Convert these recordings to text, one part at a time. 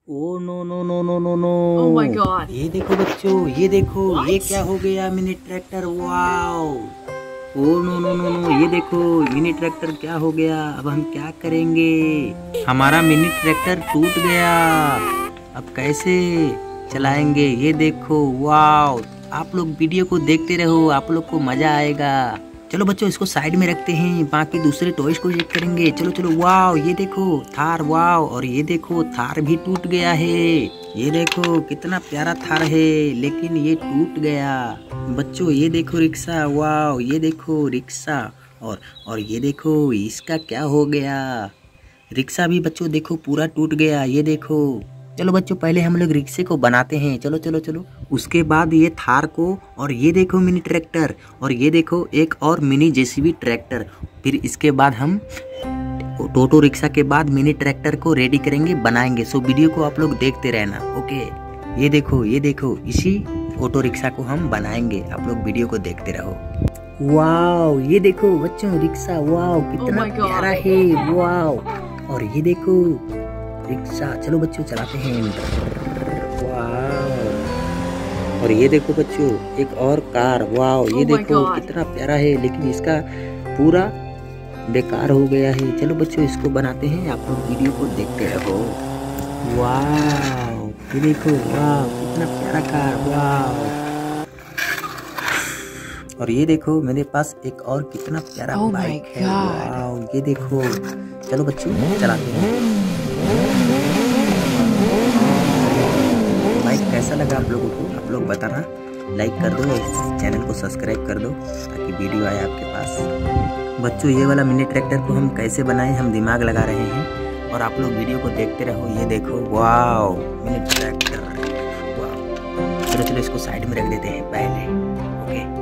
O no no no no no no. Oh my God. ये देखो बच्चों, ये देखो What? ये क्या हो गया mini tractor. Wow. Oh no no no no, ये देखो मिनी ट्रैक्टर क्या हो गया। अब हम क्या करेंगे, हमारा मिनी ट्रैक्टर टूट गया। अब कैसे चलाएंगे, ये देखो। वाओ, आप लोग वीडियो को देखते रहो, आप लोग को मजा आएगा। चलो बच्चों इसको साइड में रखते हैं, बाकी दूसरे टॉयज को चेक करेंगे। चलो चलो। वाओ, ये देखो थार। वाओ, और ये देखो थार भी टूट गया है। ये देखो कितना प्यारा थार है, लेकिन ये टूट गया। बच्चों ये देखो रिक्शा। वाओ, ये देखो रिक्शा। और ये देखो इसका क्या हो गया। रिक्शा भी बच्चों देखो पूरा टूट गया, ये देखो। चलो बच्चों पहले हम लोग रिक्शे को बनाते हैं। चलो चलो चलो। उसके बाद ये थार को, और ये देखो मिनी ट्रैक्टर, और ये देखो एक और मिनी जेसीबी ट्रैक्टर। फिर इसके बाद हम टोटो रिक्शा के बाद मिनी ट्रैक्टर को रेडी करेंगे, बनाएंगे। सो वीडियो को आप लोग देखते रहना। ओके, ये देखो इसी ऑटो रिक्शा को हम बनाएंगे, आप लोग वीडियो को देखते रहो। वाओ, ये देखो बच्चों रिक्शा। वाओ कितना Oh my God. प्यारा है। वाओ, और ये देखो रिक्शा। चलो बच्चों चलाते हैं। वाओ, और ये देखो बच्चों एक और कार। वाओ, ये Oh my देखो God. कितना प्यारा है, लेकिन इसका पूरा बेकार हो गया है। चलो बच्चों इसको बनाते हैं, आप लोग वीडियो को देखते रहो। वाओ, ये देखो। वाओ कितना प्यारा कार। वाओ, और ये देखो मेरे पास एक और कितना प्यारा Oh my बाइक है। God. वाओ, ये देखो। चलो बच्चों चलाते हैं। बाइक कैसा लगा आप लोगों को, आप लोग बताना। लाइक कर दो, इस चैनल को सब्सक्राइब कर दो ताकि वीडियो आए आपके पास। बच्चों ये वाला मिनी ट्रैक्टर को हम कैसे बनाएं, हम दिमाग लगा रहे हैं, और आप लोग वीडियो को देखते रहो। ये देखो। Wow mini tractor. वाओ, चलो चलो इसको साइड में रख देते हैं पहले। ओके,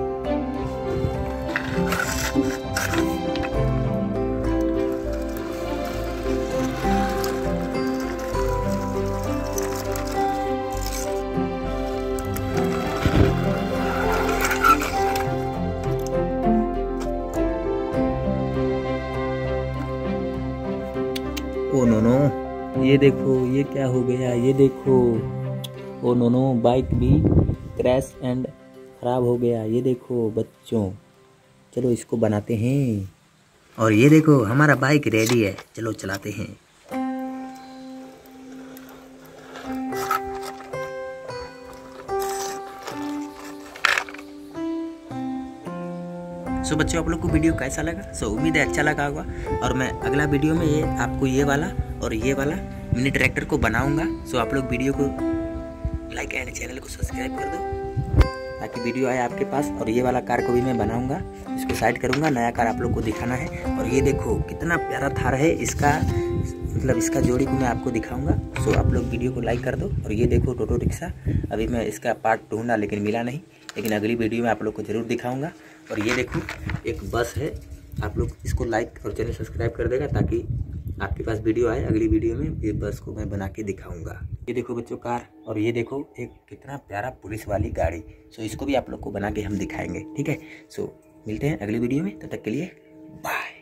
ओ नो नो, ये देखो ये क्या हो गया। ये देखो, ओ नो नो, बाइक भी क्रैश एंड खराब हो गया। ये देखो बच्चों, चलो इसको बनाते हैं। और ये देखो हमारा बाइक रेडी है, चलो चलाते हैं। सो बच्चों आप लोग को वीडियो कैसा लगा। सो उम्मीद है अच्छा लगा होगा, और मैं अगला वीडियो में ये आपको ये वाला और ये वाला मिनी ट्रैक्टर को बनाऊंगा। सो आप लोग वीडियो को लाइक एंड चैनल को सब्सक्राइब कर दो ताकि वीडियो आए आपके पास। और ये वाला कार को भी मैं बनाऊंगा, इसको साइड करूंगा, नया कार आप लोग को दिखाना है। और ये देखो कितना प्यारा थार है, इसका मतलब इसका जोड़ी को मैं आपको दिखाऊंगा। सो आप लोग वीडियो को लाइक कर दो। और ये देखो टोटो रिक्शा, अभी मैं इसका पार्ट ढूंढा लेकिन मिला नहीं, लेकिन अगली वीडियो में आप लोग को जरूर दिखाऊंगा। और ये देखो एक बस है, आप लोग इसको लाइक और चैनल सब्सक्राइब कर देगा ताकि आपके पास वीडियो आए। अगली वीडियो में ये बस को मैं बना के दिखाऊंगा। ये देखो बच्चों कार, और ये देखो एक कितना प्यारा पुलिस वाली गाड़ी। सो इसको भी आप लोग को बना के हम दिखाएंगे, ठीक है। सो मिलते हैं अगली वीडियो में, तब तक के लिए बाय।